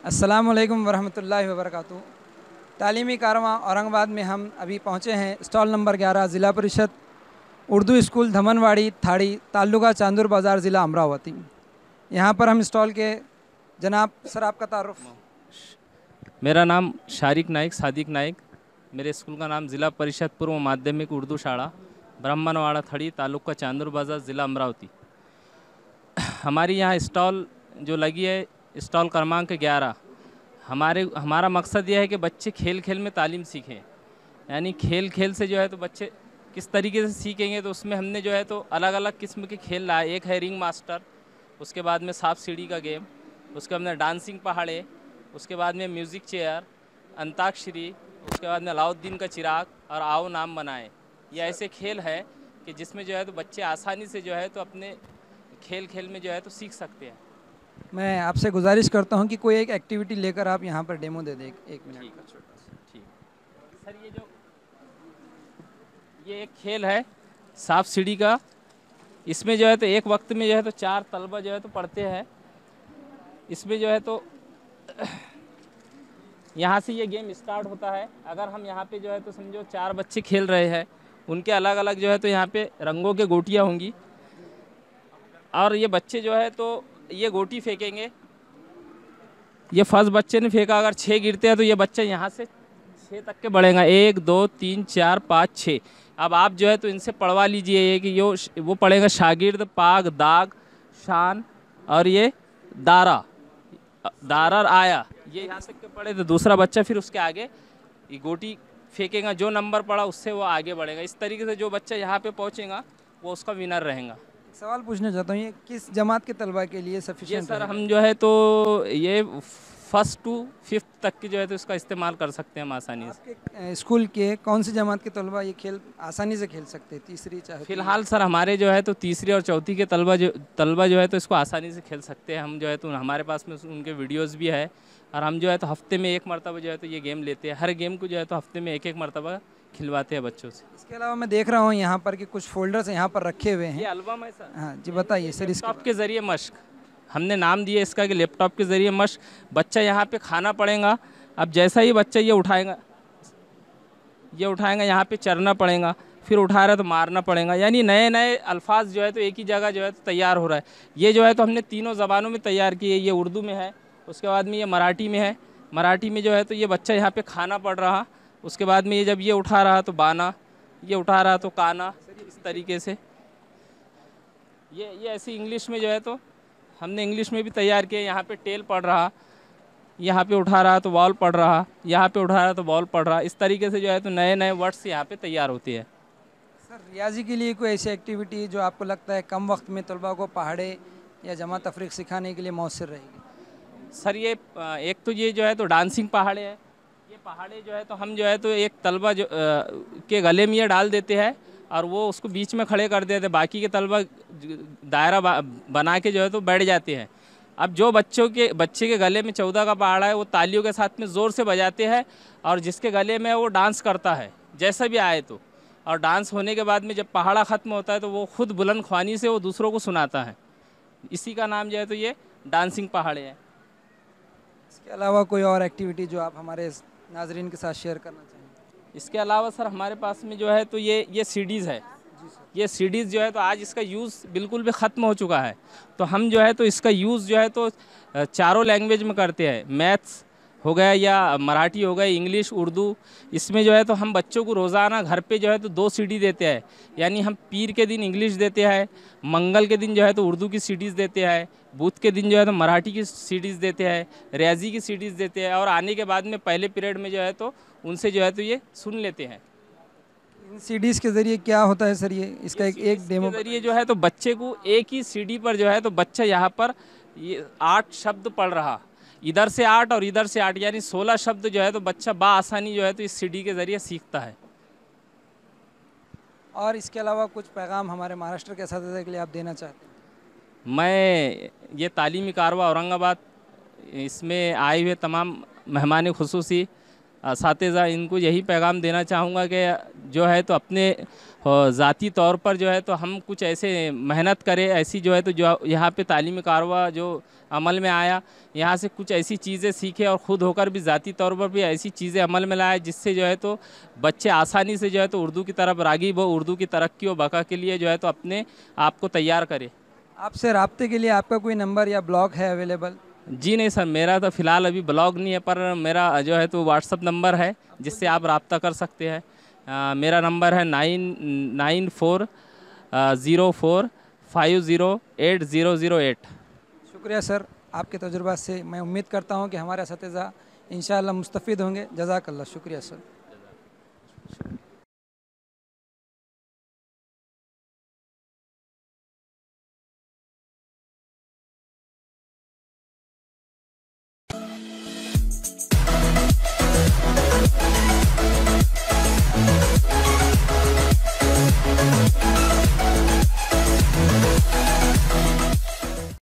अस्सलाम वालेकुम वरहमतुल्लाहि वबरकातुहू। तालीमी कारवां औरंगाबाद में हम अभी पहुँचे हैं। स्टॉल नंबर 11 ज़िला परिषद उर्दू स्कूल धमनवाड़ी थाड़ी ताल्लुका चांदूर बाज़ार ज़िला अमरावती। यहाँ पर हम स्टॉल के जनाब सर आपका तारुफ। मेरा नाम शारिक नाइक सादिक नाइक। मेरे स्कूल का नाम ज़िला परिषद पूर्व माध्यमिक उर्दू शाला ब्राह्मणवाड़ा थड़ी तालुका चांदूर बाज़ार ज़िला अमरावती। हमारी यहाँ स्टॉल जो लगी है स्टॉल क्रमांक 11। हमारा मकसद यह है कि बच्चे खेल खेल में तालीम सीखें, यानी खेल खेल से जो है तो बच्चे किस तरीके से सीखेंगे। तो उसमें हमने जो है तो अलग अलग किस्म के खेल लाए। एक है रिंग मास्टर, उसके बाद में सांप सीढ़ी का गेम, उसके बाद में डांसिंग पहाड़े, उसके बाद में म्यूज़िक चेयर, अंताक्षरी, उसके बाद में अलाउद्दीन का चिराग और आओ नाम बनाए। ये ऐसे खेल है कि जिसमें जो है तो बच्चे आसानी से जो है तो अपने खेल खेल में जो है तो सीख सकते हैं। मैं आपसे गुजारिश करता हूँ कि कोई एक एक्टिविटी लेकर आप यहाँ पर डेमो दे दें एक मिनट ठीक का छोटा सा। ठीक सर, ये एक खेल है सांप सीढ़ी का। इसमें जो है तो एक वक्त में जो है तो 4 तलबा जो है तो पढ़ते हैं। इसमें जो है तो यहाँ से ये गेम स्टार्ट होता है। अगर हम यहाँ पे जो है तो समझो 4 बच्चे खेल रहे हैं, उनके अलग अलग जो है तो यहाँ पे रंगों के गोटियाँ होंगी और ये बच्चे जो है तो ये गोटी फेंकेंगे। ये फर्स्ट बच्चे ने फेंका, अगर 6 गिरते हैं तो ये बच्चा यहाँ से 6 तक के बढ़ेगा। 1 2 3 4 5 6। अब आप जो है तो इनसे पढ़वा लीजिए ये कि वो पढ़ेगा शागिर्द, पाग, दाग, शान और ये दारा, दारर आया। ये यहाँ तक के पढ़े तो दूसरा बच्चा फिर उसके आगे ये गोटी फेंकेगा। जो नंबर पड़ा उससे वो आगे बढ़ेगा। इस तरीके से जो बच्चा यहाँ पे पहुँचेगा वो उसका विनर रहेगा। एक सवाल पूछना चाहता हूँ, ये किस जमात के तलबा के लिए ये सफिशिएंट सर रहेगा? हम जो है तो ये फर्स्ट टू फिफ्थ तक की जो है तो इसका इस्तेमाल कर सकते हैं हम आसानी से। आपके स्कूल के कौन सी जमात के तलबा ये खेल आसानी से खेल सकते हैं? तीसरी चौथी? फिलहाल सर हमारे जो है तो तीसरी और चौथी के तलबा जो है तो इसको आसानी से खेल सकते हैं। हम जो है तो हमारे पास में उनके वीडियोस भी है और हम जो है तो हफ्ते में एक मरतबा जो है तो ये गेम लेते हैं। हर गेम को जो है तो हफ्ते में एक एक मरतबा खिलवाते हैं बच्चों से। इसके अलावा मैं देख रहा हूँ यहाँ पर कि कुछ फोल्डर्स यहाँ पर रखे हुए ये हैं। एल्बम है सर। हाँ जी, बताइए सर। इसके लैपटॉप के ज़रिए मश्क, हमने नाम दिया इसका कि लैपटॉप के ज़रिए मश्क। बच्चा यहाँ पे खाना पड़ेगा। अब जैसा ही बच्चा ये उठाएगा यहाँ पे चरना पड़ेगा, फिर उठा रहा है तो मारना पड़ेगा। यानी नए नए अल्फाज जो है तो एक ही जगह जो है तो तैयार हो रहा है। ये जो है तो हमने तीनों ज़बानों में तैयार किए। ये उर्दू में है, उसके बाद में ये मराठी में है। मराठी में जो है तो ये बच्चा यहाँ पे खाना पड़ रहा, उसके बाद में ये जब ये उठा रहा तो बाना, ये उठा रहा तो काना, इस तरीके से। ये ऐसी इंग्लिश में जो है तो हमने इंग्लिश में भी तैयार किया। यहाँ पे टेल पढ़ रहा, यहाँ पे उठा रहा तो बॉल पढ़ रहा, यहाँ पे उठा रहा तो बॉल पढ़ रहा। इस तरीके से जो है तो नए नए वर्ड्स यहाँ पे तैयार होते हैं। सर रियाजी के लिए कोई ऐसी एक्टिविटी जो आपको लगता है कम वक्त में तलबा को पहाड़े या जमा तफरीक सिखाने के लिए मौसर रहेगी? सर ये एक तो ये जो है तो डांसिंग पहाड़े है। ये पहाड़े जो है तो हम जो है तो एक तलबा के गले में ये डाल देते हैं और वो उसको बीच में खड़े कर देते हैं। बाकी के तलबा दायरा बना के जो है तो बैठ जाते हैं। अब जो बच्चे के गले में 14 का पहाड़ा है वो तालियों के साथ में ज़ोर से बजाते हैं और जिसके गले में वो डांस करता है जैसा भी आए तो। और डांस होने के बाद में जब पहाड़ा ख़त्म होता है तो वो खुद बुलंद ख्वानी से वो दूसरों को सुनाता है। इसी का नाम जो है तो ये डांसिंग पहाड़े है। इसके अलावा कोई और एक्टिविटी जो आप हमारे नाजरीन के साथ शेयर करना चाहेंगे? इसके अलावा सर हमारे पास में जो है तो ये सीडीज़ है। ये सीडीज़ जो है तो आज इसका यूज़ बिल्कुल भी ख़त्म हो चुका है। तो हम जो है तो इसका यूज़ जो है तो चारों लैंग्वेज में करते हैं। मैथ्स हो गया या मराठी हो गया, इंग्लिश, उर्दू। इसमें जो है तो हम बच्चों को रोज़ाना घर पे जो है तो 2 सीडी देते हैं। यानी हम पीर के दिन इंग्लिश देते हैं, मंगल के दिन जो है तो उर्दू की सीडीज़ देते हैं, बुध के दिन जो है तो मराठी की सीडीज़ देते हैं, रियाजी की सीडीज़ देते हैं। और आने के बाद में पहले पीरियड में जो है तो उनसे जो है तो ये सुन लेते हैं। इन सीडीज़ के ज़रिए क्या होता है सर? ये इसका एक डेमो के ज़रिए जो है तो बच्चे को एक ही सीडी पर जो है तो बच्चा यहाँ पर ये 8 शब्द पढ़ रहा, इधर से 8 और इधर से 8, यानी 16 शब्द जो है तो बच्चा आसानी जो है तो इस सीडी के ज़रिए सीखता है। और इसके अलावा कुछ पैगाम हमारे महाराष्ट्र के असातिज़ा के लिए आप देना चाहते हैं? मैं ये तालीमी कारवा औरंगाबाद इसमें आए हुए तमाम मेहमान खुसूसी असातिज़ा, इनको यही पैगाम देना चाहूँगा कि जो है तो अपने ज़ाती तौर पर जो है तो हम कुछ ऐसे मेहनत करें, ऐसी जो है तो जो यहाँ पे तालीमी कारवा जो अमल में आया, यहाँ से कुछ ऐसी चीज़ें सीखें और ख़ुद होकर भी ज़ाती तौर पर भी ऐसी चीज़ें अमल में लाए जिससे जो है तो बच्चे आसानी से जो है तो उर्दू की तरफ राग़िब हो, उर्दू की तरक्की व बका के लिए जो है तो अपने आप को तैयार करें। आपसे राब्ते के लिए आपका कोई नंबर या ब्लॉग है अवेलेबल? जी नहीं सर, मेरा तो फ़िलहाल अभी ब्लॉग नहीं है, पर मेरा जो है तो व्हाट्सअप नंबर है जिससे आप रब्ता कर सकते हैं। मेरा नंबर है 9940450808। शुक्रिया सर, आपके तजुर्बा से मैं उम्मीद करता हूँ कि हमारे असातिज़ा इंशाअल्लाह मुस्तफ़ीद होंगे। जज़ाकल्लाह, शुक्रिया सर।